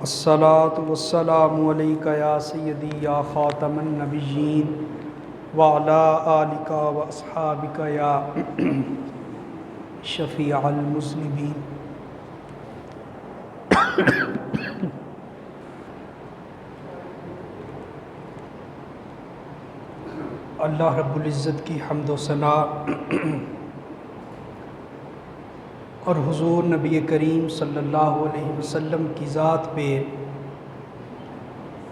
الصلاۃ والسلام علیک یا سیدی یا خاتم النبیین وعلی آلک و اصحابک یا شفیع المذنبین۔ اللہ رب العزت کی حمد و ثنا اور حضور نبی کریم صلی اللہ علیہ وسلم کی ذات پہ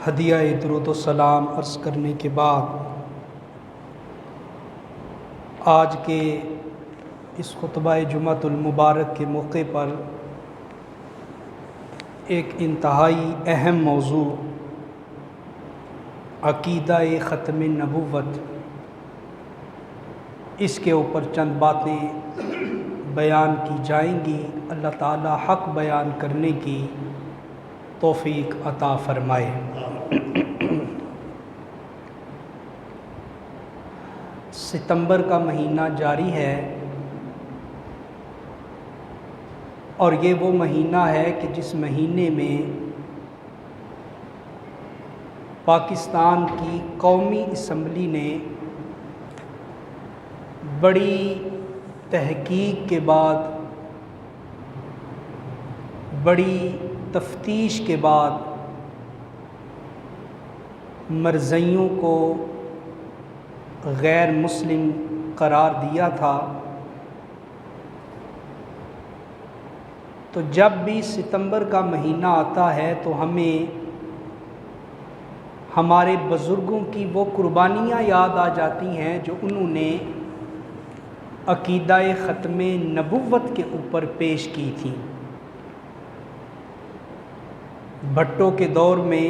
ہدیہ درود و سلام عرض کرنے کے بعد آج کے اس خطبہ جمعۃ المبارک کے موقع پر ایک انتہائی اہم موضوع عقیدہ ختم نبوت، اس کے اوپر چند باتیں بیان کی جائیں گی۔ اللہ تعالی حق بیان کرنے کی توفیق عطا فرمائے۔ ستمبر کا مہینہ جاری ہے اور یہ وہ مہینہ ہے کہ جس مہینے میں پاکستان کی قومی اسمبلی نے بڑی تحقیق کے بعد، بڑی تفتیش کے بعد مرزائیوں کو غیر مسلم قرار دیا تھا۔ تو جب بھی ستمبر کا مہینہ آتا ہے تو ہمیں ہمارے بزرگوں کی وہ قربانیاں یاد آ جاتی ہیں جو انہوں نے عقیدہ ختم نبوت کے اوپر پیش کی تھی۔ بھٹو کے دور میں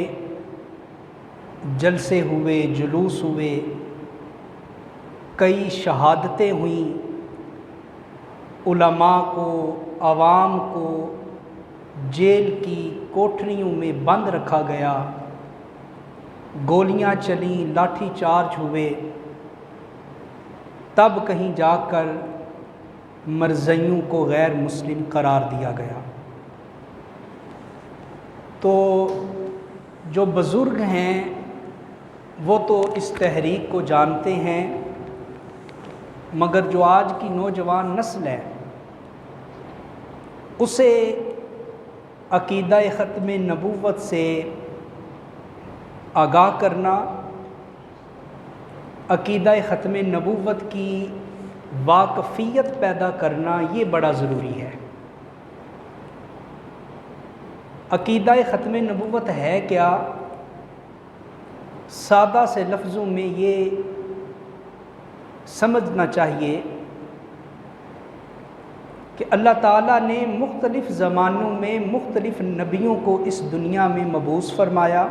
جلسے ہوئے، جلوس ہوئے، کئی شہادتیں ہوئیں، علماء کو، عوام کو جیل کی کوٹھریوں میں بند رکھا گیا، گولیاں چلیں، لاٹھی چارج ہوئے، تب کہیں جا کر مرزائیوں کو غیر مسلم قرار دیا گیا۔ تو جو بزرگ ہیں وہ تو اس تحریک کو جانتے ہیں، مگر جو آج کی نوجوان نسل ہے اسے عقیدہ ختم نبوت سے آگاہ کرنا، عقیدہ ختم نبوت کی واقفیت پیدا کرنا یہ بڑا ضروری ہے۔ عقیدہ ختم نبوت ہے کیا؟ سادہ سے لفظوں میں یہ سمجھنا چاہیے کہ اللہ تعالیٰ نے مختلف زمانوں میں مختلف نبیوں کو اس دنیا میں مبعوث فرمایا۔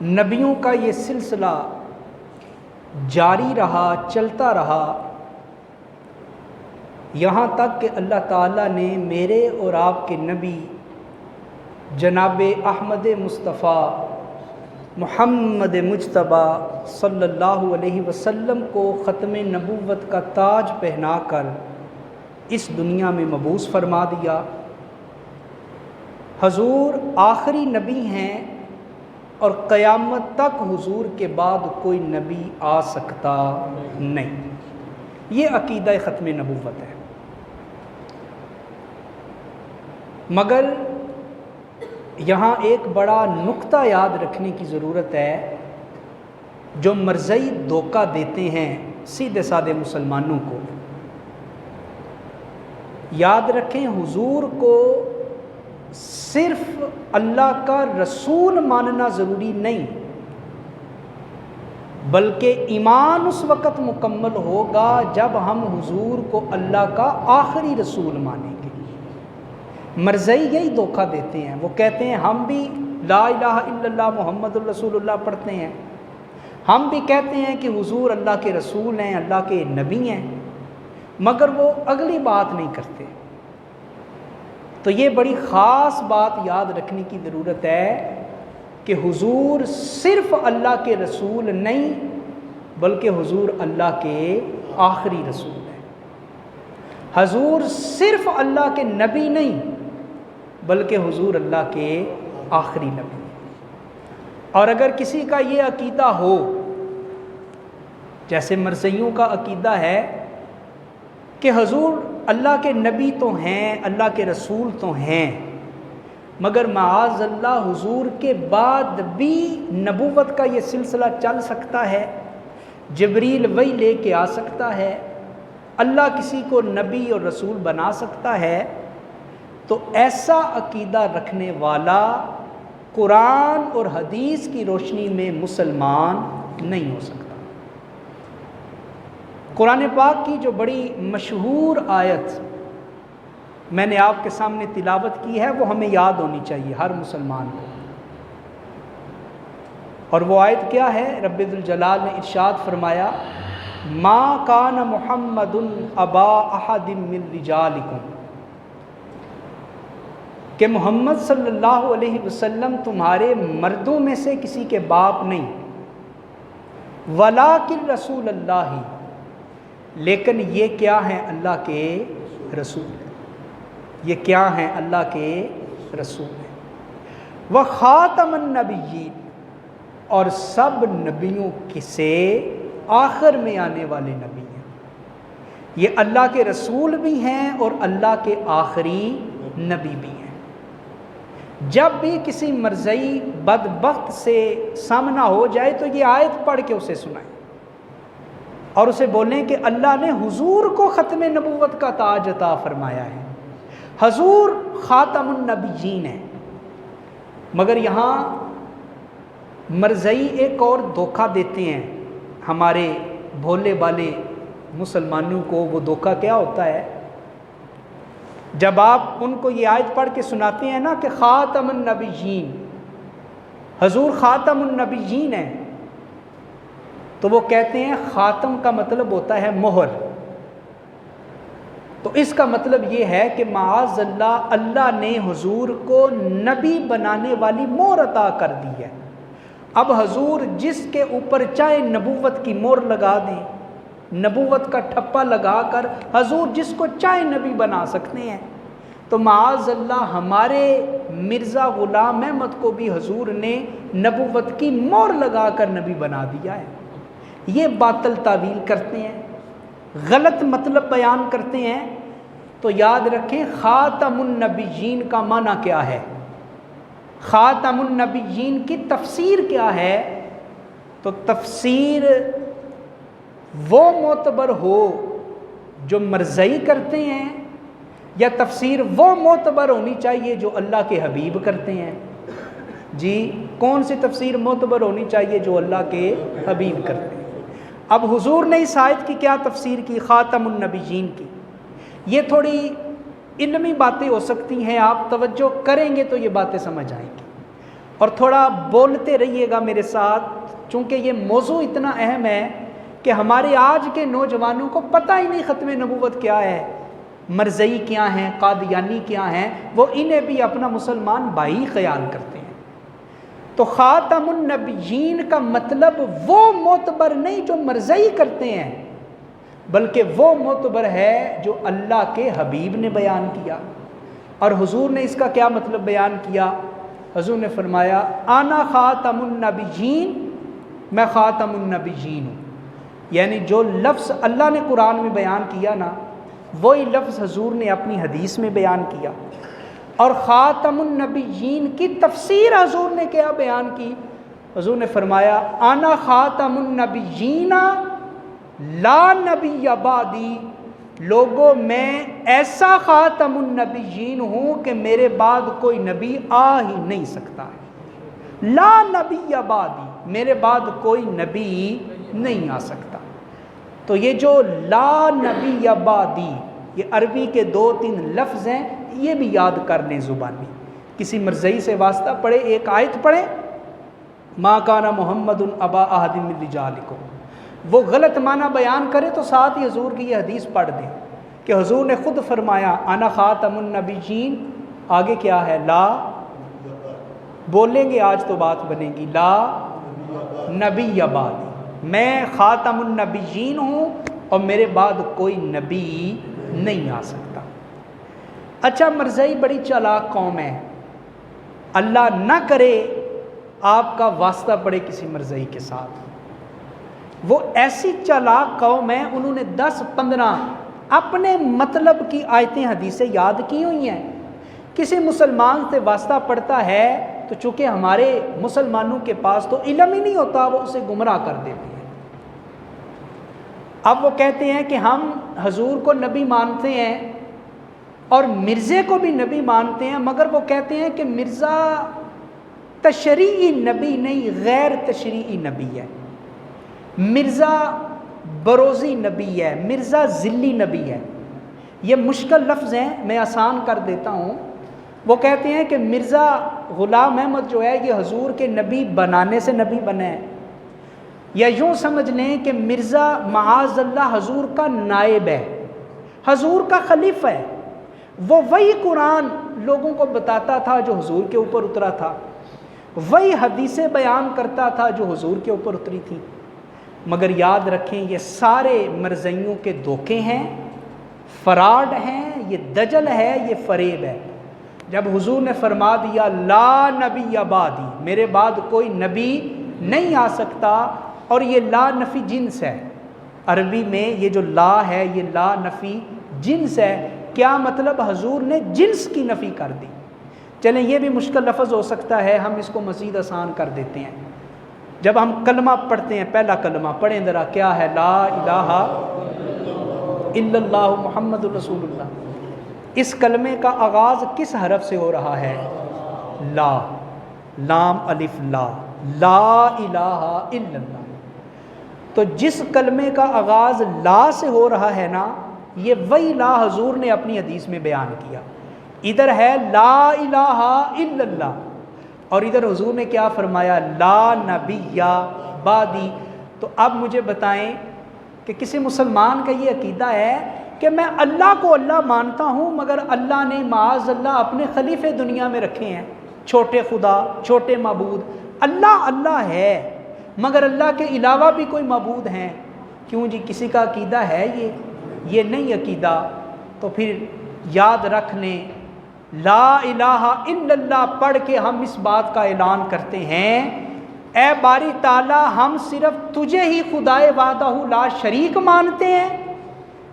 نبیوں کا یہ سلسلہ جاری رہا، چلتا رہا، یہاں تک کہ اللہ تعالیٰ نے میرے اور آپ کے نبی جناب احمد مصطفیٰ محمد مجتبی صلی اللہ علیہ وسلم کو ختم نبوت کا تاج پہنا کر اس دنیا میں مبعوث فرما دیا۔ حضور آخری نبی ہیں اور قیامت تک حضور کے بعد کوئی نبی آ سکتا نہیں۔ یہ عقیدہ ختم نبوت ہے۔ مگر یہاں ایک بڑا نقطہ یاد رکھنے کی ضرورت ہے، جو مرزائی دھوکہ دیتے ہیں سیدھے سادے مسلمانوں کو۔ یاد رکھیں، حضور کو صرف اللہ کا رسول ماننا ضروری نہیں، بلکہ ایمان اس وقت مکمل ہوگا جب ہم حضور کو اللہ کا آخری رسول مانیں گے۔ مرزائی یہی دھوکہ دیتے ہیں، وہ کہتے ہیں ہم بھی لا الہ الا اللہ محمد الرسول اللہ پڑھتے ہیں، ہم بھی کہتے ہیں کہ حضور اللہ کے رسول ہیں، اللہ کے نبی ہیں، مگر وہ اگلی بات نہیں کرتے۔ تو یہ بڑی خاص بات یاد رکھنے کی ضرورت ہے کہ حضور صرف اللہ کے رسول نہیں بلکہ حضور اللہ کے آخری رسول ہیں۔ حضور صرف اللہ کے نبی نہیں بلکہ حضور اللہ کے آخری نبی۔ اور اگر کسی کا یہ عقیدہ ہو، جیسے مرزائیوں کا عقیدہ ہے کہ حضور اللہ کے نبی تو ہیں، اللہ کے رسول تو ہیں، مگر معاذ اللہ حضور کے بعد بھی نبوت کا یہ سلسلہ چل سکتا ہے، جبریل وحی لے کے آ سکتا ہے، اللہ کسی کو نبی اور رسول بنا سکتا ہے، تو ایسا عقیدہ رکھنے والا قرآن اور حدیث کی روشنی میں مسلمان نہیں ہو سکتا۔ قرآن پاک کی جو بڑی مشہور آیت میں نے آپ کے سامنے تلاوت کی ہے وہ ہمیں یاد ہونی چاہیے ہر مسلمان کو، اور وہ آیت کیا ہے؟ رب ذوالجلال نے ارشاد فرمایا ما کان محمد ابا احد من رجالکم، کہ محمد صلی اللہ علیہ وسلم تمہارے مردوں میں سے کسی کے باپ نہیں، ولیکن رسول اللہ، لیکن یہ کیا ہیں؟ اللہ کے رسول ہیں، یہ کیا ہیں؟ اللہ کے رسول ہیں، وخاتم النبیین، اور سب نبیوں سے آخر میں آنے والے نبی ہیں، یہ اللہ کے رسول بھی ہیں اور اللہ کے آخری نبی بھی ہیں۔ جب بھی کسی مرزئی بدبخت سے سامنا ہو جائے تو یہ آیت پڑھ کے اسے سنائیں اور اسے بولیں کہ اللہ نے حضور کو ختم نبوت کا تاج عطا فرمایا ہے، حضور خاتم النبیین ہیں۔ مگر یہاں مرزئی ایک اور دھوکہ دیتے ہیں ہمارے بھولے بالے مسلمانوں کو۔ وہ دھوکہ کیا ہوتا ہے؟ جب آپ ان کو یہ آیت پڑھ کے سناتے ہیں نا کہ خاتم النبیین، حضور خاتم النبیین ہیں، تو وہ کہتے ہیں خاتم کا مطلب ہوتا ہے مہر، تو اس کا مطلب یہ ہے کہ معاذ اللہ اللہ نے حضور کو نبی بنانے والی مہر عطا کر دی ہے۔ اب حضور جس کے اوپر چاہے نبوت کی مہر لگا دیں، نبوت کا ٹھپا لگا کر حضور جس کو چاہے نبی بنا سکتے ہیں، تو معاذ اللہ ہمارے مرزا غلام احمد کو بھی حضور نے نبوت کی مہر لگا کر نبی بنا دیا ہے۔ یہ باطل تعویل کرتے ہیں، غلط مطلب بیان کرتے ہیں، تو یاد رکھیں خاتم النبیین کا معنی کیا ہے، خاتم النبیین کی تفسیر کیا ہے؟ تو تفسیر وہ معتبر ہو جو مرزئی کرتے ہیں، یا تفسیر وہ معتبر ہونی چاہیے جو اللہ کے حبیب کرتے ہیں؟ جی کون سی تفسیر معتبر ہونی چاہیے؟ جو اللہ کے حبیب کرتے ہیں۔ اب حضور نے اس آیت کی کیا تفسیر کی؟ خاتم النبیین کی۔ یہ تھوڑی علمی باتیں ہو سکتی ہیں، آپ توجہ کریں گے تو یہ باتیں سمجھ آئیں گی، اور تھوڑا بولتے رہیے گا میرے ساتھ، چونکہ یہ موضوع اتنا اہم ہے کہ ہمارے آج کے نوجوانوں کو پتہ ہی نہیں ختم نبوت کیا ہے، مرزئی کیا ہیں، قادیانی کیا ہیں، وہ انہیں بھی اپنا مسلمان بھائی خیال کرتے ہیں۔ تو خاتم النبیین کا مطلب وہ معتبر نہیں جو مرزئی کرتے ہیں، بلکہ وہ معتبر ہے جو اللہ کے حبیب نے بیان کیا۔ اور حضور نے اس کا کیا مطلب بیان کیا؟ حضور نے فرمایا انا خاتم النبیین، میں خاتم النبیین ہوں، یعنی جو لفظ اللہ نے قرآن میں بیان کیا نا، وہی لفظ حضور نے اپنی حدیث میں بیان کیا۔ اور خاتم النبیین کی تفسیر حضور نے کیا بیان کی؟ حضور نے فرمایا انا خاتم النبیین لا نبی بعدی، لوگوں میں ایسا خاتم النبیین ہوں کہ میرے بعد کوئی نبی آ ہی نہیں سکتا ہے، لا نبی بعدی، میرے بعد کوئی نبی نہیں آ سکتا۔ تو یہ جو لا نبی بعدی، یہ عربی کے 2-3 لفظ ہیں، یہ بھی یاد کر لیں زبانی۔ کسی مرزئی سے واسطہ پڑھے، ایک آیت پڑھیں ما کان محمد ابا احد من رجالکم، وہ غلط معنی بیان کرے تو ساتھ ہی حضور کی یہ حدیث پڑھ دیں کہ حضور نے خود فرمایا انا خاتم النبیین، آگے کیا ہے؟ لا، بولیں گے آج تو بات بنے گی، لا نبی بعدی، میں خاتم النبیین ہوں اور میرے بعد کوئی نبی نہیں آ سکتا۔ اچھا، مرزائی بڑی چالاک قوم ہے، اللہ نہ کرے آپ کا واسطہ پڑے کسی مرزائی کے ساتھ، وہ ایسی چالاک قوم ہے، انہوں نے 10-15 اپنے مطلب کی آیتیں حدیثیں یاد کی ہوئی ہیں۔ کسی مسلمان سے واسطہ پڑتا ہے تو چونکہ ہمارے مسلمانوں کے پاس تو علم ہی نہیں ہوتا، وہ اسے گمراہ کر دیتے ہیں۔ اب وہ کہتے ہیں کہ ہم حضور کو نبی مانتے ہیں اور مرزے کو بھی نبی مانتے ہیں، مگر وہ کہتے ہیں کہ مرزا تشریعی نبی نہیں، غیر تشریعی نبی ہے، مرزا بروزی نبی ہے، مرزا ذلی نبی ہے۔ یہ مشکل لفظ ہیں، میں آسان کر دیتا ہوں۔ وہ کہتے ہیں کہ مرزا غلام احمد جو ہے یہ حضور کے نبی بنانے سے نبی بنے ہیں، یا یوں سمجھ لیں کہ مرزا معاذ اللہ حضور کا نائب ہے، حضور کا خلیفہ ہے، وہ وہی قرآن لوگوں کو بتاتا تھا جو حضور کے اوپر اترا تھا، وہی حدیثیں بیان کرتا تھا جو حضور کے اوپر اتری تھی۔ مگر یاد رکھیں یہ سارے مرزائیوں کے دھوکے ہیں، فراڈ ہیں، یہ دجل ہے، یہ فریب ہے۔ جب حضور نے فرما دیا لا نبی بعدی، میرے بعد کوئی نبی نہیں آ سکتا، اور یہ لا نفی جنس ہے، عربی میں یہ جو لا ہے یہ لا نفی جنس ہے۔ کیا مطلب؟ حضور نے جنس کی نفی کر دی۔ چلیں یہ بھی مشکل لفظ ہو سکتا ہے، ہم اس کو مزید آسان کر دیتے ہیں۔ جب ہم کلمہ پڑھتے ہیں، پہلا کلمہ پڑھیں ذرا، کیا ہے؟ لا الہ الا اللہ محمد رسول اللہ۔ اس کلمے کا آغاز کس حرف سے ہو رہا ہے؟ لا، لام الف لا، لا الہ الا اللہ۔ تو جس کلمے کا آغاز لا سے ہو رہا ہے نا، یہ وہی لا حضور نے اپنی حدیث میں بیان کیا۔ ادھر ہے لا الہ الا اللہ، اور ادھر حضور نے کیا فرمایا؟ لا نبی بعدی۔ تو اب مجھے بتائیں کہ کسی مسلمان کا یہ عقیدہ ہے کہ میں اللہ کو اللہ مانتا ہوں، مگر اللہ نے معاذ اللہ اپنے خلیفے دنیا میں رکھے ہیں، چھوٹے خدا، چھوٹے معبود۔ اللہ اللہ ہے مگر اللہ کے علاوہ بھی کوئی معبود ہیں؟ کیوں جی، کسی کا عقیدہ ہے یہ نہیں عقیدہ، تو پھر یاد رکھ لیں لا الہ الا اللہ پڑھ کے ہم اس بات کا اعلان کرتے ہیں، اے باری تعالیٰ ہم صرف تجھے ہی خدائے وحدہ لا شریک مانتے ہیں،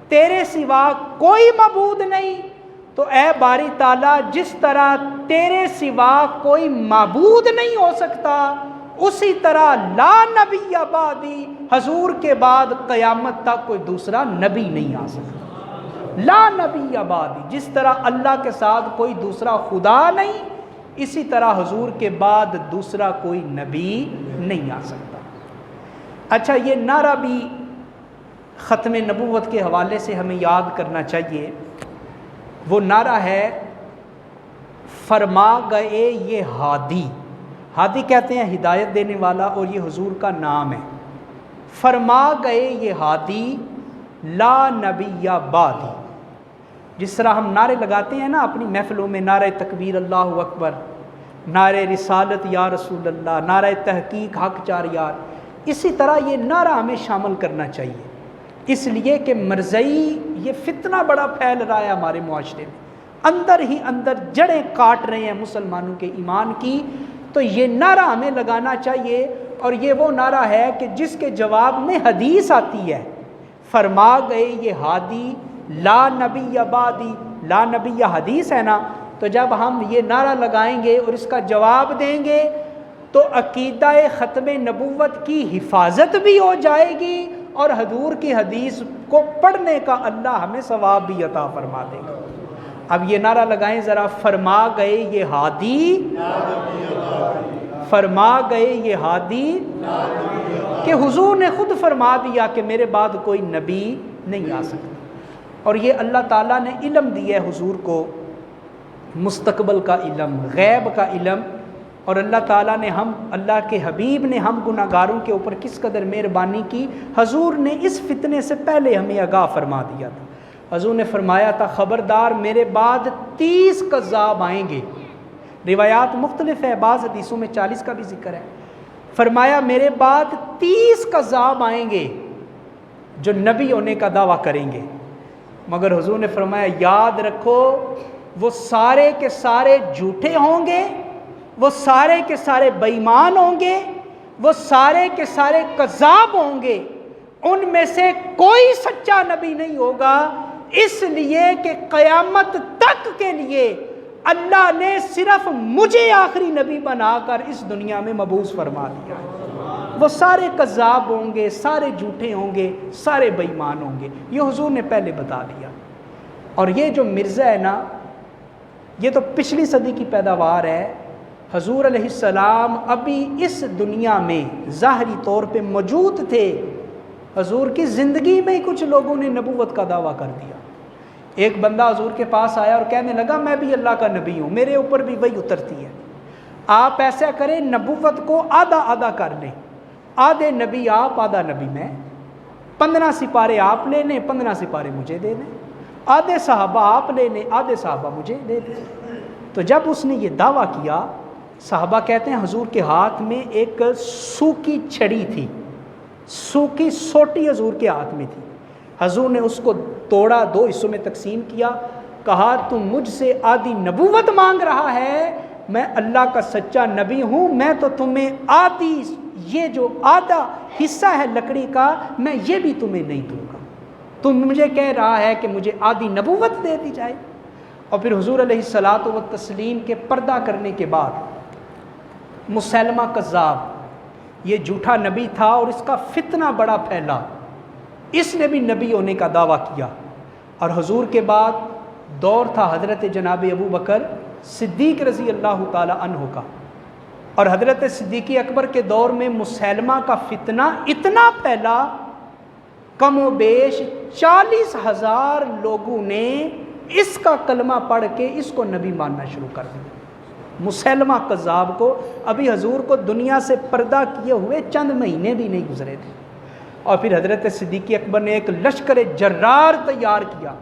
تیرے سوا کوئی معبود نہیں۔ تو اے باری تعالیٰ جس طرح تیرے سوا کوئی معبود نہیں ہو سکتا، اسی طرح لا نبی بعدی، حضور کے بعد قیامت تک کوئی دوسرا نبی نہیں آ سکتا۔ لا نبی بعدی، جس طرح اللہ کے ساتھ کوئی دوسرا خدا نہیں، اسی طرح حضور کے بعد دوسرا کوئی نبی نہیں آ سکتا۔ اچھا، یہ نعرہ بھی ختم نبوت کے حوالے سے ہمیں یاد کرنا چاہیے۔ وہ نعرہ ہے فرما گئے یہ ہادی، ہادی کہتے ہیں ہدایت دینے والا، اور یہ حضور کا نام ہے۔ فرما گئے یہ ہادی لا نبی بعدی۔ جس طرح ہم نعرے لگاتے ہیں نا اپنی محفلوں میں، نعرہ تکبیر اللہ اکبر، نعرہ رسالت یا رسول اللہ، نعرہ تحقیق حق چار یار، اسی طرح یہ نعرہ ہمیں شامل کرنا چاہیے، اس لیے کہ مرزائی یہ فتنہ بڑا پھیل رہا ہے ہمارے معاشرے میں، اندر ہی اندر جڑیں کاٹ رہے ہیں مسلمانوں کے ایمان کی۔ تو یہ نعرہ ہمیں لگانا چاہیے، اور یہ وہ نعرہ ہے کہ جس کے جواب میں حدیث آتی ہے، فرما گئے یہ ہادی لا نبی بعدی، لا نبی یا حدیث ہے نا، تو جب ہم یہ نعرہ لگائیں گے اور اس کا جواب دیں گے تو عقیدہ ختم نبوت کی حفاظت بھی ہو جائے گی، اور حضور کی حدیث کو پڑھنے کا اللہ ہمیں ثواب بھی عطا فرما دے گا۔ اب یہ نعرہ لگائیں ذرا، فرما گئے یہ ہادی، فرما گئے یہ ہادی، کہ حضور نے خود فرما دیا کہ میرے بعد کوئی نبی نہیں آ سکتا، اور یہ اللہ تعالیٰ نے علم دیا ہے حضور کو، مستقبل کا علم، غیب کا علم، اور اللہ تعالیٰ نے اللہ کے حبیب نے ہم گناہ گاروں کے اوپر کس قدر مہربانی کی۔ حضور نے اس فتنے سے پہلے ہمیں آگاہ فرما دیا تھا۔ حضور نے فرمایا تھا خبردار میرے بعد 30 کذاب آئیں گے، روایات مختلف ہے، بعض حدیثوں میں 40 کا بھی ذکر ہے۔ فرمایا میرے بعد 30 کذاب آئیں گے جو نبی ہونے کا دعویٰ کریں گے، مگر حضور نے فرمایا یاد رکھو وہ سارے کے سارے جھوٹے ہوں گے، وہ سارے کے سارے بے ایمان ہوں گے، وہ سارے کے سارے کذاب ہوں گے، ان میں سے کوئی سچا نبی نہیں ہوگا، اس لیے کہ قیامت تک کے لیے اللہ نے صرف مجھے آخری نبی بنا کر اس دنیا میں مبعوث فرما دیا۔ وہ سارے کذاب ہوں گے، سارے جھوٹے ہوں گے، سارے بے ایمان ہوں گے، یہ حضور نے پہلے بتا دیا۔ اور یہ جو مرزا ہے نا، یہ تو پچھلی صدی کی پیداوار ہے۔ حضور علیہ السلام ابھی اس دنیا میں ظاہری طور پہ موجود تھے، حضور کی زندگی میں ہی کچھ لوگوں نے نبوت کا دعویٰ کر دیا۔ ایک بندہ حضور کے پاس آیا اور کہنے لگا میں بھی اللہ کا نبی ہوں، میرے اوپر بھی وہی اترتی ہے، آپ ایسا کریں نبوت کو آدھا آدھا کر لیں، آدھے نبی آپ آدھا نبی میں، 15 سپارے آپ لے لیں 15 سپارے مجھے دے دیں، آدھے صحابہ آپ لے لیں آدھے صحابہ مجھے دے دیں۔ تو جب اس نے یہ دعویٰ کیا، صحابہ کہتے ہیں حضور کے ہاتھ میں ایک سوکھی چھڑی تھی، سوکھی سوٹی حضور کے ہاتھ میں تھی۔ حضور نے اس کو توڑا، 2 حصوں میں تقسیم کیا، کہا تم مجھ سے آدھی نبوت مانگ رہا ہے، میں اللہ کا سچا نبی ہوں، میں تو تمہیں آدھی یہ جو آدھا حصہ ہے لکڑی کا میں یہ بھی تمہیں نہیں دوں گا، تم مجھے کہہ رہا ہے کہ مجھے آدھی نبوت دے دی جائے۔ اور پھر حضور علیہ الصلاۃ والتسلیم کے پردہ کرنے کے بعد مسیلمہ کذاب یہ جھوٹا نبی تھا اور اس کا فتنہ بڑا پھیلا، اس نے بھی نبی ہونے کا دعویٰ کیا۔ اور حضور کے بعد دور تھا حضرت جناب ابو بکر صدیق رضی اللہ تعالی عنہ کا، اور حضرت صدیق اکبر کے دور میں مسیلمہ کا فتنہ اتنا پھیلا، کم و بیش 40,000 لوگوں نے اس کا کلمہ پڑھ کے اس کو نبی ماننا شروع کر دیا۔ مسیلمہ کذاب کو ابھی حضور کو دنیا سے پردہ کیے ہوئے چند مہینے بھی نہیں گزرے تھے، اور پھر حضرت صدیق اکبر نے ایک لشکر جرار تیار کیا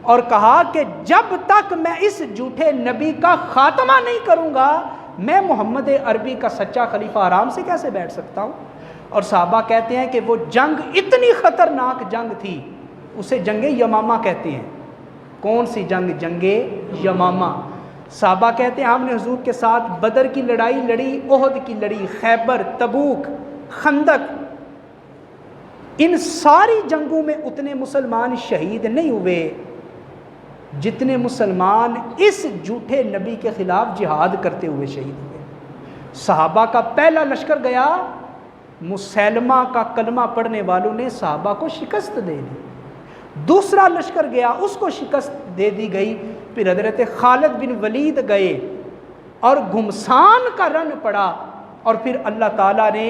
اور کہا کہ جب تک میں اس جھوٹے نبی کا خاتمہ نہیں کروں گا میں محمد عربی کا سچا خلیفہ آرام سے کیسے بیٹھ سکتا ہوں۔ اور صحابہ کہتے ہیں کہ وہ جنگ اتنی خطرناک جنگ تھی، اسے جنگ یمامہ کہتے ہیں۔ کون سی جنگ؟ جنگ یمامہ۔ صحابہ کہتے ہیں ہم نے حضور کے ساتھ بدر کی لڑائی لڑی، احد کی لڑی، خیبر، تبوک، خندق، ان ساری جنگوں میں اتنے مسلمان شہید نہیں ہوئے جتنے مسلمان اس جھوٹے نبی کے خلاف جہاد کرتے ہوئے شہید ہوئے۔ صحابہ کا پہلا لشکر گیا، مسیلمہ کا کلمہ پڑھنے والوں نے صحابہ کو شکست دے دی۔ دوسرا لشکر گیا، اس کو شکست دے دی گئی۔ پھر حضرت خالد بن ولید گئے اور گھمسان کا رن پڑا، اور پھر اللہ تعالیٰ نے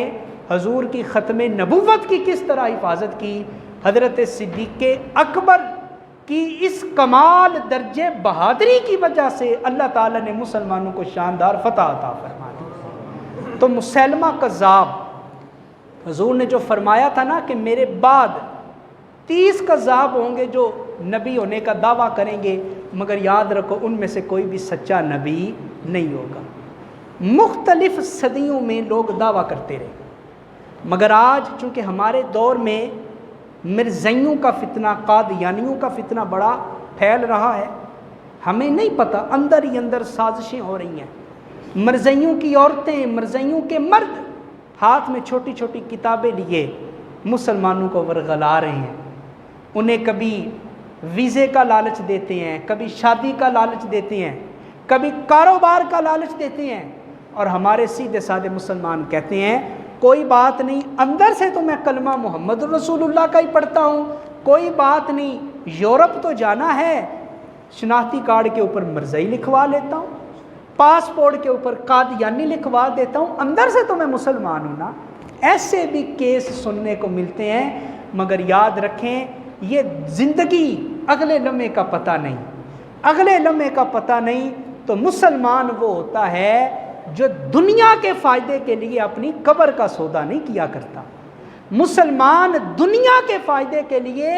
حضور کی ختم نبوت کی کس طرح حفاظت کی۔ حضرت صدیق اکبر کی اس کمال درجے بہادری کی وجہ سے اللہ تعالیٰ نے مسلمانوں کو شاندار فتح عطا فرما دی۔ تو مسیلمہ کذاب، حضور نے جو فرمایا تھا نا کہ میرے بعد 30 کذاب ہوں گے جو نبی ہونے کا دعویٰ کریں گے، مگر یاد رکھو ان میں سے کوئی بھی سچا نبی نہیں ہوگا۔ مختلف صدیوں میں لوگ دعویٰ کرتے رہے، مگر آج چونکہ ہمارے دور میں مرزائیوں کا فتنہ، قادیانیوں کا فتنہ بڑا پھیل رہا ہے، ہمیں نہیں پتہ اندر ہی اندر سازشیں ہو رہی ہیں۔ مرزائیوں کی عورتیں، مرزائیوں کے مرد ہاتھ میں چھوٹی چھوٹی کتابیں لیے مسلمانوں کو ورغلا رہے ہیں، انہیں کبھی ویزے کا لالچ دیتے ہیں، کبھی شادی کا لالچ دیتے ہیں، کبھی کاروبار کا لالچ دیتے ہیں، اور ہمارے سیدھے سادے مسلمان کہتے ہیں کوئی بات نہیں، اندر سے تو میں کلمہ محمد رسول اللہ کا ہی پڑھتا ہوں، کوئی بات نہیں، یورپ تو جانا ہے، شناختی کارڈ کے اوپر مرزائی لکھوا لیتا ہوں، پاسپورٹ کے اوپر قادیانی لکھوا دیتا ہوں، اندر سے تو میں مسلمان ہوں نا۔ ایسے بھی کیس سننے کو ملتے ہیں، مگر یاد رکھیں یہ زندگی اگلے لمحے کا پتہ نہیں، اگلے لمحے کا پتہ نہیں۔ تو مسلمان وہ ہوتا ہے جو دنیا کے فائدے کے لیے اپنی قبر کا سودا نہیں کیا کرتا، مسلمان دنیا کے فائدے کے لیے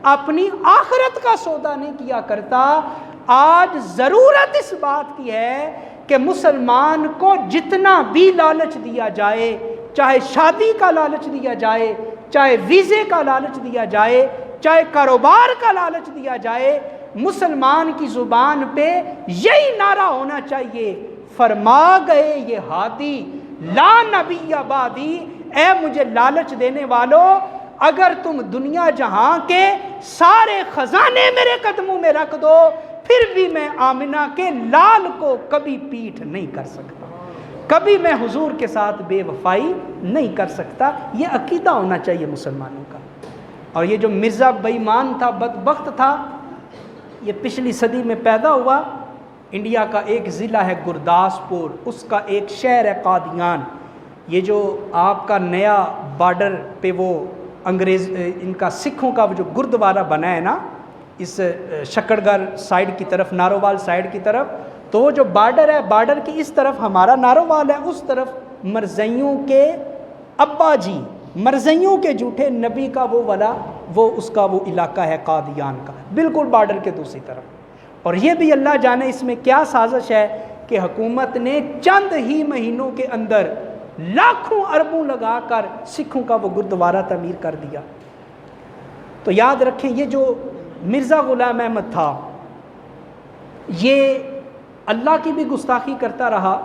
اپنی آخرت کا سودا نہیں کیا کرتا۔ آج ضرورت اس بات کی ہے کہ مسلمان کو جتنا بھی لالچ دیا جائے، چاہے شادی کا لالچ دیا جائے، چاہے ویزے کا لالچ دیا جائے، چاہے کاروبار کا لالچ دیا جائے، مسلمان کی زبان پہ یہی نعرہ ہونا چاہیے، فرما گئے یہ ہادی لا نبی بعدی، اے مجھے لالچ دینے والوں، اگر تم دنیا جہاں کے سارے خزانے میرے قدموں میں رکھ دو، پھر بھی میں آمنہ کے لال کو کبھی پیٹھ نہیں کر سکتا، کبھی میں حضور کے ساتھ بے وفائی نہیں کر سکتا۔ یہ عقیدہ ہونا چاہیے مسلمانوں کا۔ اور یہ جو مرزا بے ایمان تھا، بدبخت تھا، یہ پچھلی صدی میں پیدا ہوا۔ انڈیا کا ایک ضلع ہے گرداسپور، اس کا ایک شہر ہے قادیان۔ یہ جو آپ کا نیا بارڈر پہ وہ انگریز ان کا سکھوں کا جو گردوارہ بنا ہے نا، اس شکڑ گڑھ سائیڈ کی طرف، نارووال سائیڈ کی طرف، تو وہ جو بارڈر ہے، بارڈر کی اس طرف ہمارا نارووال ہے، اس طرف مرزائیوں کے ابا جی، مرزائیوں کے جھوٹے نبی کا وہ والا، وہ اس کا وہ علاقہ ہے قادیان کا، بالکل بارڈر کے دوسری طرف۔ اور یہ بھی اللہ جانے اس میں کیا سازش ہے کہ حکومت نے چند ہی مہینوں کے اندر لاکھوں اربوں لگا کر سکھوں کا وہ گردوارہ تعمیر کر دیا۔ تو یاد رکھیں، یہ جو مرزا غلام احمد تھا، یہ اللہ کی بھی گستاخی کرتا رہا،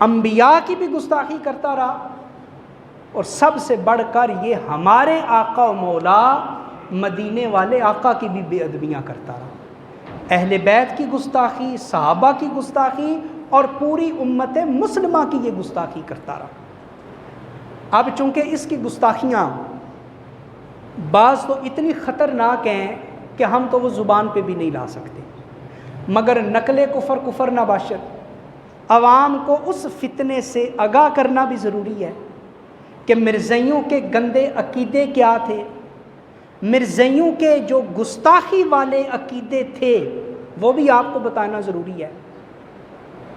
انبیاء کی بھی گستاخی کرتا رہا، اور سب سے بڑھ کر یہ ہمارے آقا و مولا مدینے والے آقا کی بھی بے ادبیاں کرتا رہا، اہل بیت کی گستاخی، صحابہ کی گستاخی، اور پوری امت مسلمہ کی یہ گستاخی کرتا رہا۔ اب چونکہ اس کی گستاخیاں بعض تو اتنی خطرناک ہیں کہ ہم تو وہ زبان پہ بھی نہیں لا سکتے، مگر نقل کفر کفر نباشت، عوام کو اس فتنے سے آگاہ کرنا بھی ضروری ہے کہ مرزائیوں کے گندے عقیدے کیا تھے، مرزائیوں کے جو گستاخی والے عقیدے تھے وہ بھی آپ کو بتانا ضروری ہے۔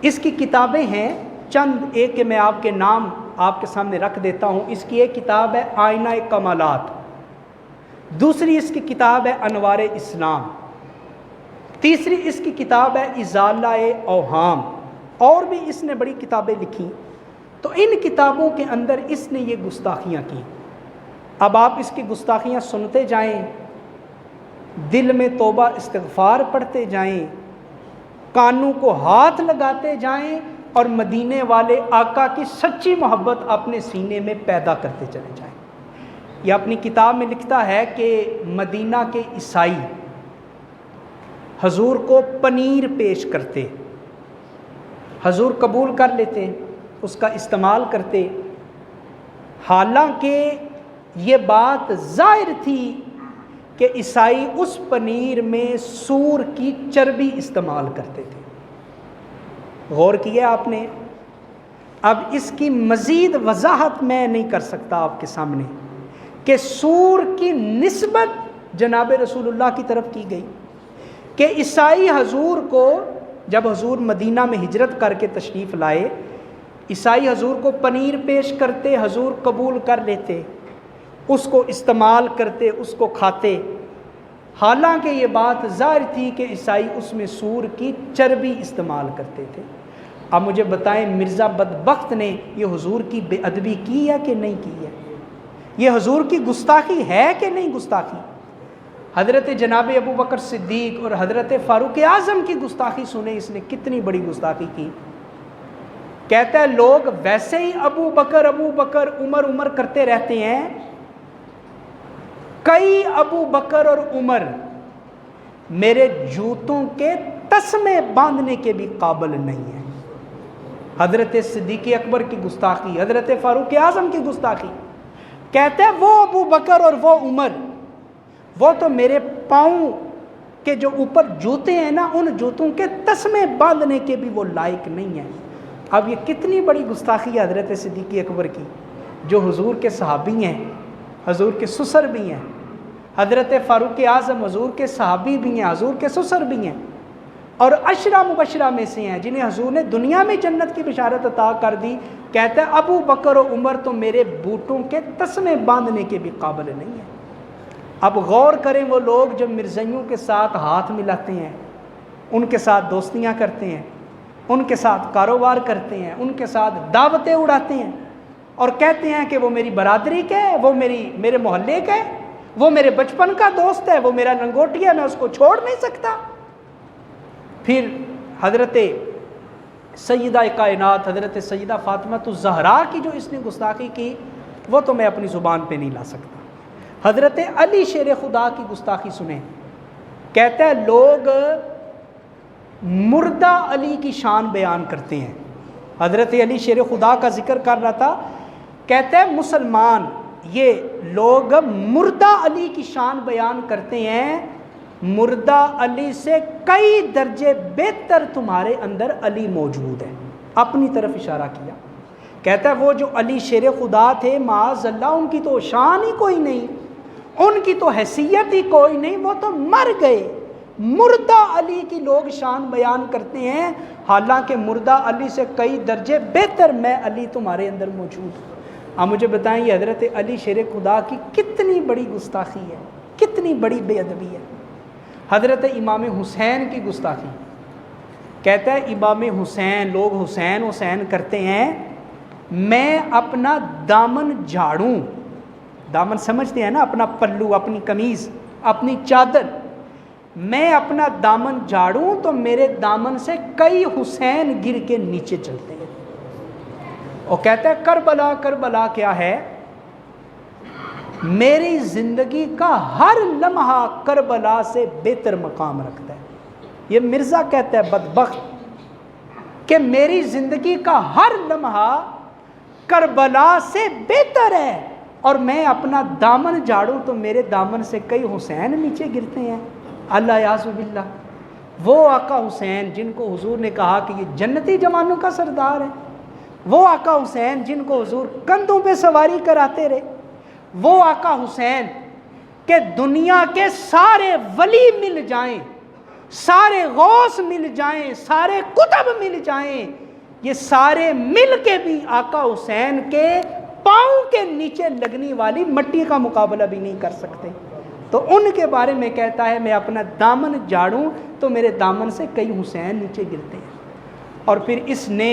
اس کی کتابیں ہیں چند، ایک کہ میں آپ کے نام آپ کے سامنے رکھ دیتا ہوں۔ اس کی ایک کتاب ہے آئینہ کمالات، دوسری اس کی کتاب ہے انوار اسلام، تیسری اس کی کتاب ہے ازالہ اوہام، اور بھی اس نے بڑی کتابیں لکھی۔ تو ان کتابوں کے اندر اس نے یہ گستاخیاں کی۔ اب آپ اس کی گستاخیاں سنتے جائیں، دل میں توبہ استغفار پڑھتے جائیں، کانوں کو ہاتھ لگاتے جائیں، اور مدینے والے آقا کی سچی محبت اپنے سینے میں پیدا کرتے چلے جائیں۔ یہ اپنی کتاب میں لکھتا ہے کہ مدینہ کے عیسائی حضور کو پنیر پیش کرتے، حضور قبول کر لیتے، اس کا استعمال کرتے، حالانکہ یہ بات ظاہر تھی کہ عیسائی اس پنیر میں سور کی چربی استعمال کرتے تھے۔ غور کیا آپ نے؟ اب اس کی مزید وضاحت میں نہیں کر سکتا آپ کے سامنے کہ سور کی نسبت جناب رسول اللہ کی طرف کی گئی، کہ عیسائی حضور کو جب حضور مدینہ میں ہجرت کر کے تشریف لائے، عیسائی حضور کو پنیر پیش کرتے، حضور قبول کر لیتے، اس کو استعمال کرتے، اس کو کھاتے، حالانکہ یہ بات ظاہر تھی کہ عیسائی اس میں سور کی چربی استعمال کرتے تھے۔ اب مجھے بتائیں، مرزا بدبخت نے یہ حضور کی بے ادبی کی ہے کہ نہیں کی ہے؟ یہ حضور کی گستاخی ہے کہ نہیں گستاخی؟ حضرت جناب ابو بکر صدیق اور حضرت فاروق اعظم کی گستاخی سنیں، اس نے کتنی بڑی گستاخی کی۔ کہتا ہے لوگ ویسے ہی ابو بکر عمر عمر کرتے رہتے ہیں، کئی ابو بکر اور عمر میرے جوتوں کے تسمے باندھنے کے بھی قابل نہیں ہیں۔ حضرت صدیق اکبر کی گستاخی، حضرت فاروق اعظم کی گستاخی۔ کہتے ہیں وہ ابو بکر اور وہ عمر، وہ تو میرے پاؤں کے جو اوپر جوتے ہیں نا، ان جوتوں کے تسمے باندھنے کے بھی وہ لائق نہیں ہیں۔ اب یہ کتنی بڑی گستاخی ہے حضرت صدیق اکبر کی، جو حضور کے صحابی ہیں، حضور کے سسر بھی ہیں۔ حضرت فاروق اعظم حضور کے صحابی بھی ہیں، حضور کے سسر بھی ہیں، اور عشرہ مبشرہ میں سے ہیں جنہیں حضور نے دنیا میں جنت کی بشارت عطا کر دی۔ کہتا ہے ابو بکر و عمر تو میرے بوٹوں کے تسمے باندھنے کے بھی قابل نہیں ہیں۔ اب غور کریں، وہ لوگ جو مرزائیوں کے ساتھ ہاتھ ملاتے ہیں، ان کے ساتھ دوستیاں کرتے ہیں، ان کے ساتھ کاروبار کرتے ہیں، ان کے ساتھ دعوتیں اڑاتے ہیں، اور کہتے ہیں کہ وہ میری برادری کے، وہ میرے محلے کے، وہ میرے بچپن کا دوست ہے، وہ میرا لنگوٹی ہے، میں اس کو چھوڑ نہیں سکتا۔ پھر حضرت سیدہ کائنات حضرت سیدہ فاطمہ الزہرا کی جو اس نے گستاخی کی وہ تو میں اپنی زبان پہ نہیں لا سکتا۔ حضرت علی شیر خدا کی گستاخی سنیں، کہتا ہے لوگ مردہ علی کی شان بیان کرتے ہیں۔ حضرت علی شیر خدا کا ذکر کر رہا تھا، کہتا ہے مسلمان یہ لوگ مردہ علی کی شان بیان کرتے ہیں، مردہ علی سے کئی درجے بہتر تمہارے اندر علی موجود ہے۔ اپنی طرف اشارہ کیا، کہتا ہے وہ جو علی شیر خدا تھے معاذ اللہ ان کی تو شان ہی کوئی نہیں، ان کی تو حیثیت ہی کوئی نہیں، وہ تو مر گئے۔ مردہ علی کی لوگ شان بیان کرتے ہیں، حالانکہ مردہ علی سے کئی درجے بہتر میں علی تمہارے اندر موجود ہوں۔ اب مجھے بتائیں یہ حضرت علی شیر خدا کی کتنی بڑی گستاخی ہے، کتنی بڑی بے ادبی ہے۔ حضرت امام حسین کی گستاخی، کہتا ہے امام حسین، لوگ حسین حسین کرتے ہیں، میں اپنا دامن جھاڑوں، دامن سمجھتے ہیں نا، اپنا پلو، اپنی قمیض، اپنی چادر، میں اپنا دامن جھاڑوں تو میرے دامن سے کئی حسین گر کے نیچے چلتے ہیں۔ اور کہتا ہے کربلا، کربلا کیا ہے؟ میری زندگی کا ہر لمحہ کربلا سے بہتر مقام رکھتا ہے۔ یہ مرزا کہتا ہے بدبخت کہ میری زندگی کا ہر لمحہ کربلا سے بہتر ہے، اور میں اپنا دامن جھاڑوں تو میرے دامن سے کئی حسین نیچے گرتے ہیں۔ اللہ یعوذ باللہ، وہ آقا حسین جن کو حضور نے کہا کہ یہ جنتی جوانوں کا سردار ہے، وہ آقا حسین جن کو حضور کندھوں پہ سواری کراتے رہے، وہ آقا حسین کہ دنیا کے سارے ولی مل جائیں، سارے غوث مل جائیں، سارے قطب مل جائیں، یہ سارے مل کے بھی آقا حسین کے پاؤں کے نیچے لگنے والی مٹی کا مقابلہ بھی نہیں کر سکتے۔ تو ان کے بارے میں کہتا ہے میں اپنا دامن جھاڑوں تو میرے دامن سے کئی حسین نیچے گرتے ہیں۔ اور پھر اس نے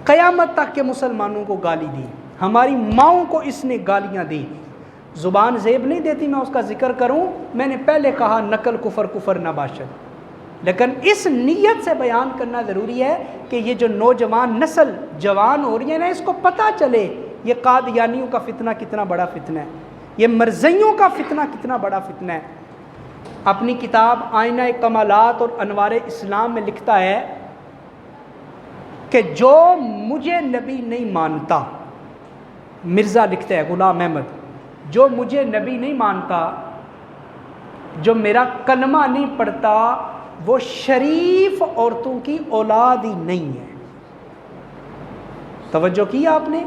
قیامت تک کے مسلمانوں کو گالی دی، ہماری ماؤں کو اس نے گالیاں دی۔ زبان زیب نہیں دیتی میں اس کا ذکر کروں، میں نے پہلے کہا نقل کفر کفر نہ باشد، لیکن اس نیت سے بیان کرنا ضروری ہے کہ یہ جو نوجوان نسل جوان ہو رہی ہے نا، اس کو پتہ چلے یہ قادیانیوں کا فتنہ کتنا بڑا فتنہ ہے، یہ مرزیوں کا فتنہ کتنا بڑا فتنہ ہے۔ اپنی کتاب آئینہ کمالات اور انوار اسلام میں لکھتا ہے کہ جو مجھے نبی نہیں مانتا، مرزا لکھتا ہے غلام احمد، جو مجھے نبی نہیں مانتا، جو میرا کلمہ نہیں پڑھتا، وہ شریف عورتوں کی اولاد ہی نہیں ہے۔ توجہ کیا آپ نے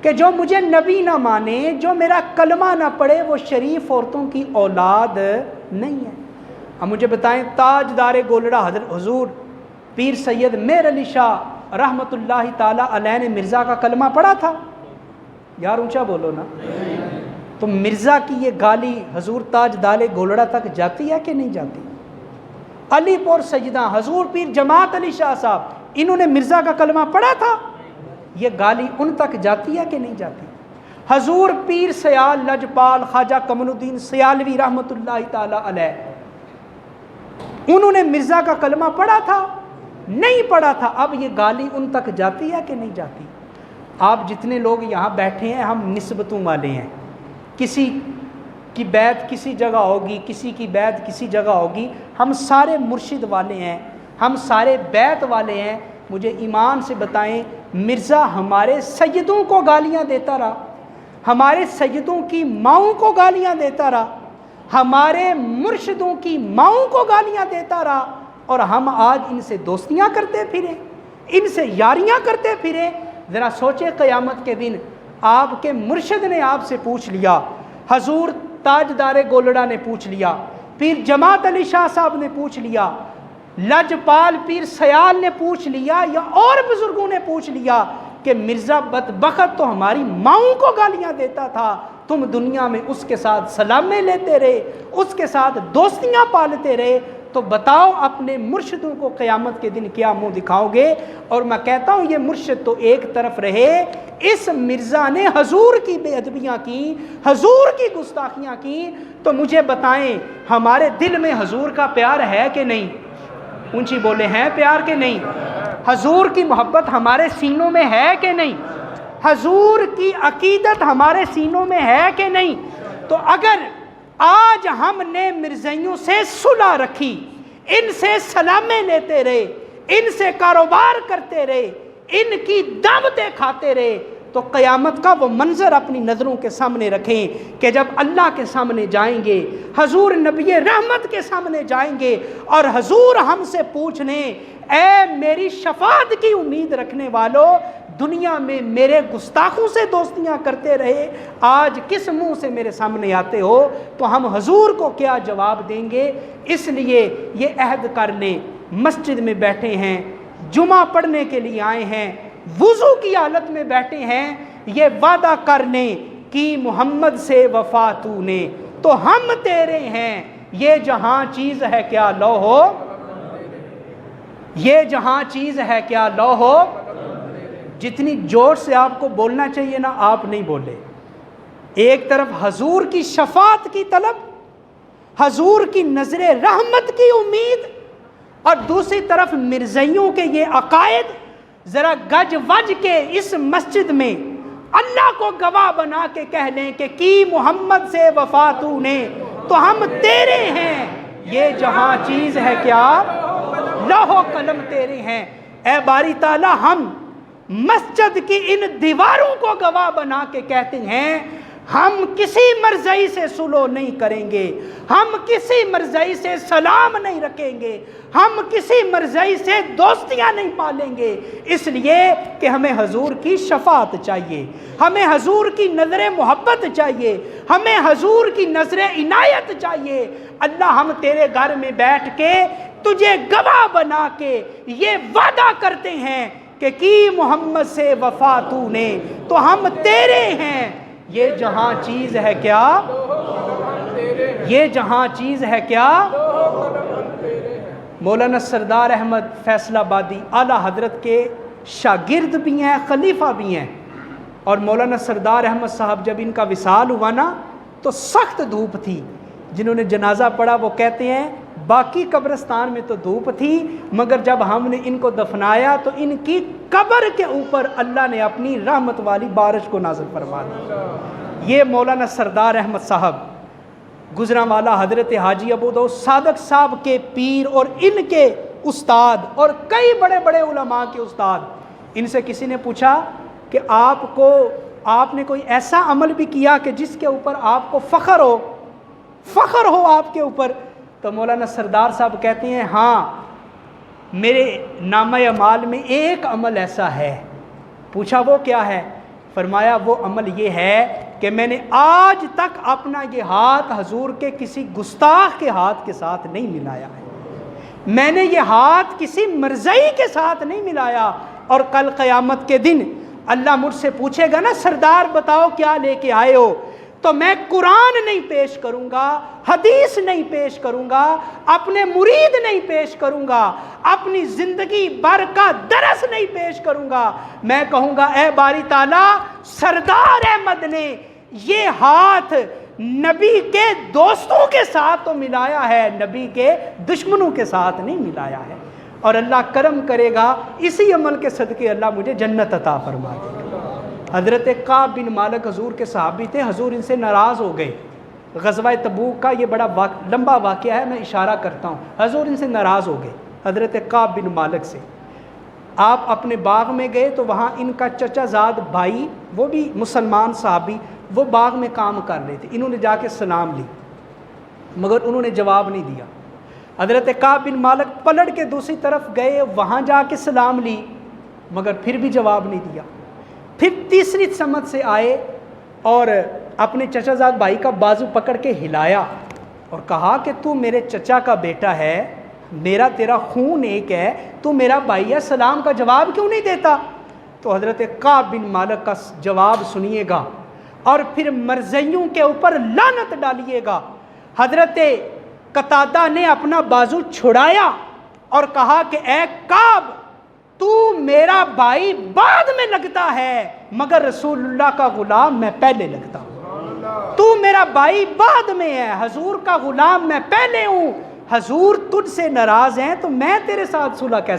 کہ جو مجھے نبی نہ مانے، جو میرا کلمہ نہ پڑھے، وہ شریف عورتوں کی اولاد نہیں ہے۔ اب مجھے بتائیں تاجدار گولڑا حضور پیر سید مہر علی شاہ رحمۃ اللہ تعالی علیہ نے مرزا کا کلمہ پڑھا تھا؟ یار اونچا بولو نا۔ تو مرزا کی یہ گالی حضور تاجدار گولڑا تک جاتی ہے کہ نہیں جاتی؟ علی پور سجدہ حضور پیر جماعت علی شاہ صاحب، انہوں نے مرزا کا کلمہ پڑھا تھا؟ یہ گالی ان تک جاتی ہے کہ نہیں جاتی؟ حضور پیر سیال لجپال خواجہ کمر الدین سیالوی رحمۃ اللہ تعالی علیہ، انہوں نے مرزا کا کلمہ پڑھا تھا؟ نہیں پڑھا تھا۔ اب یہ گالی ان تک جاتی ہے کہ نہیں جاتی؟ آپ جتنے لوگ یہاں بیٹھے ہیں ہم نسبتوں والے ہیں، کسی کی بیعت کسی جگہ ہوگی، کسی کی بیعت کسی جگہ ہوگی، ہم سارے مرشد والے ہیں، ہم سارے بیعت والے ہیں۔ مجھے ایمان سے بتائیں مرزا ہمارے سیدوں کو گالیاں دیتا رہا، ہمارے سیدوں کی ماؤں کو گالیاں دیتا رہا، ہمارے مرشدوں کی ماؤں کو گالیاں دیتا رہا، اور ہم آج ان سے دوستیاں کرتے پھریں، ان سے یاریاں کرتے پھریں۔ ذرا سوچے قیامت کے دن آپ کے مرشد نے آپ سے پوچھ لیا، حضور تاجدار گولڑا نے پوچھ لیا، پیر جماعت علی شاہ صاحب نے پوچھ لیا، لجپال پیر سیال نے پوچھ لیا، یا اور بزرگوں نے پوچھ لیا کہ مرزا بدبخت تو ہماری ماؤں کو گالیاں دیتا تھا، تم دنیا میں اس کے ساتھ سلامیں لیتے رہے، اس کے ساتھ دوستیاں پالتے رہے، تو بتاؤ اپنے مرشدوں کو قیامت کے دن کیا منہ دکھاؤ گے؟ اور میں کہتا ہوں یہ مرشد تو ایک طرف رہے اس مرزا نے حضور کی بے ادبیاں کی، حضور کی گستاخیاں کی، تو مجھے بتائیں ہمارے دل میں حضور کا پیار ہے کہ نہیں؟ اونچی بولے ہیں پیار کہ نہیں؟ حضور کی محبت ہمارے سینوں میں ہے کہ نہیں؟ حضور کی عقیدت ہمارے سینوں میں ہے کہ نہیں؟ تو اگر آج ہم نے مرزائیوں سے صلح رکھی، ان سے سلامیں لیتے رہے، ان سے کاروبار کرتے رہے، ان کی دعوتیں کھاتے رہے، تو قیامت کا وہ منظر اپنی نظروں کے سامنے رکھیں کہ جب اللہ کے سامنے جائیں گے، حضور نبی رحمت کے سامنے جائیں گے اور حضور ہم سے پوچھ لیں اے میری شفاعت کی امید رکھنے والوں، دنیا میں میرے گستاخوں سے دوستیاں کرتے رہے، آج کس منہ سے میرے سامنے آتے ہو؟ تو ہم حضور کو کیا جواب دیں گے؟ اس لیے یہ عہد کر لیں، مسجد میں بیٹھے ہیں، جمعہ پڑھنے کے لیے آئے ہیں، وضو کی حالت میں بیٹھے ہیں، یہ وعدہ کر لیں کہ محمد سے وفا تو نے، تو ہم تیرے ہیں، یہ جہاں چیز ہے کیا لوہو، یہ جہاں چیز ہے کیا لوہو۔ جتنی زور سے آپ کو بولنا چاہیے نا، آپ نہیں بولے۔ ایک طرف حضور کی شفاعت کی طلب، حضور کی نظر رحمت کی امید، اور دوسری طرف مرزائیوں کے یہ عقائد، ذرا گج وج کے اس مسجد میں اللہ کو گواہ بنا کے کہہ لیں کہ کی محمد سے وفا تو نے، تو ہم تیرے ہیں، یہ جہاں چیز ہے کیا لوح و قلم تیرے ہیں۔ اے باری تعالی، ہم مسجد کی ان دیواروں کو گواہ بنا کے کہتے ہیں ہم کسی مرزائی سے صلح نہیں کریں گے، ہم کسی مرزائی سے سلام نہیں رکھیں گے، ہم کسی مرزائی سے دوستیاں نہیں پالیں گے، اس لیے کہ ہمیں حضور کی شفاعت چاہیے، ہمیں حضور کی نظر محبت چاہیے، ہمیں حضور کی نظر عنایت چاہیے۔ اللہ، ہم تیرے گھر میں بیٹھ کے تجھے گواہ بنا کے یہ وعدہ کرتے ہیں کہ کی محمد سے وفا تو نے، تو ہم تیرے ہیں، یہ جہاں چیز ہے کیا، یہ جہاں چیز ہے کیا۔ مولانا سردار احمد فیصل آبادی اعلیٰ حضرت کے شاگرد بھی ہیں، خلیفہ بھی ہیں، اور مولانا سردار احمد صاحب جب ان کا وصال ہوا نا تو سخت دھوپ تھی، جنہوں نے جنازہ پڑھا وہ کہتے ہیں باقی قبرستان میں تو دھوپ تھی، مگر جب ہم نے ان کو دفنایا تو ان کی قبر کے اوپر اللہ نے اپنی رحمت والی بارش کو نازل فرما دی۔ یہ مولانا سردار احمد صاحب گجرانوالہ حضرت حاجی ابوداؤد صادق صاحب کے پیر اور ان کے استاد اور کئی بڑے بڑے علماء کے استاد، ان سے کسی نے پوچھا کہ آپ نے کوئی ایسا عمل بھی کیا کہ جس کے اوپر آپ کو فخر ہو آپ کے اوپر؟ تو مولانا سردار صاحب کہتے ہیں ہاں، میرے نامہ اعمال میں ایک عمل ایسا ہے۔ پوچھا وہ کیا ہے؟ فرمایا وہ عمل یہ ہے کہ میں نے آج تک اپنا یہ ہاتھ حضور کے کسی گستاخ کے ہاتھ کے ساتھ نہیں ملایا ہے، میں نے یہ ہاتھ کسی مرزائی کے ساتھ نہیں ملایا، اور کل قیامت کے دن اللہ مجھ سے پوچھے گا نا سردار بتاؤ کیا لے کے آئے ہو، تو میں قرآن نہیں پیش کروں گا، حدیث نہیں پیش کروں گا، اپنے مرید نہیں پیش کروں گا، اپنی زندگی بھر کا درس نہیں پیش کروں گا، میں کہوں گا اے باری تعالیٰ، سردار احمد نے یہ ہاتھ نبی کے دوستوں کے ساتھ تو ملایا ہے، نبی کے دشمنوں کے ساتھ نہیں ملایا ہے، اور اللہ کرم کرے گا، اسی عمل کے صدقے اللہ مجھے جنت عطا فرما دے گا۔ حضرت کعب بن مالک حضور کے صحابی تھے، حضور ان سے ناراض ہو گئے۔ غزوہ تبوک کا یہ بڑا لمبا واقعہ ہے، میں اشارہ کرتا ہوں۔ حضور ان سے ناراض ہو گئے، حضرت کعب بن مالک سے۔ آپ اپنے باغ میں گئے تو وہاں ان کا چچا زاد بھائی، وہ بھی مسلمان صحابی، وہ باغ میں کام کر رہے تھے، انہوں نے جا کے سلام لی، مگر انہوں نے جواب نہیں دیا۔ حضرت کعب بن مالک پلٹ کے دوسری طرف گئے، وہاں جا کے سلام لی، مگر پھر بھی جواب نہیں دیا۔ پھر تیسری سمت سے آئے اور اپنے چچا زاد بھائی کا بازو پکڑ کے ہلایا اور کہا کہ تو میرے چچا کا بیٹا ہے، میرا تیرا خون ایک ہے، تو میرا بھائی ہے، سلام کا جواب کیوں نہیں دیتا؟ تو حضرت کعب بن مالک کا جواب سنیے گا اور پھر مرزائیوں کے اوپر لعنت ڈالیے گا۔ حضرت قتادہ نے اپنا بازو چھڑایا اور کہا کہ اے کعب، تو میرا بھائی بعد میں لگتا ہے مگر رسول اللہ کا غلام میں پہلے لگتا ہوں. تو میرا بھائی بعد میں ہے، حضور کا غلام میں پہلے ہوں. حضور تجھ سے ناراض ہیں تو میں تیرے ساتھ صلح کیسے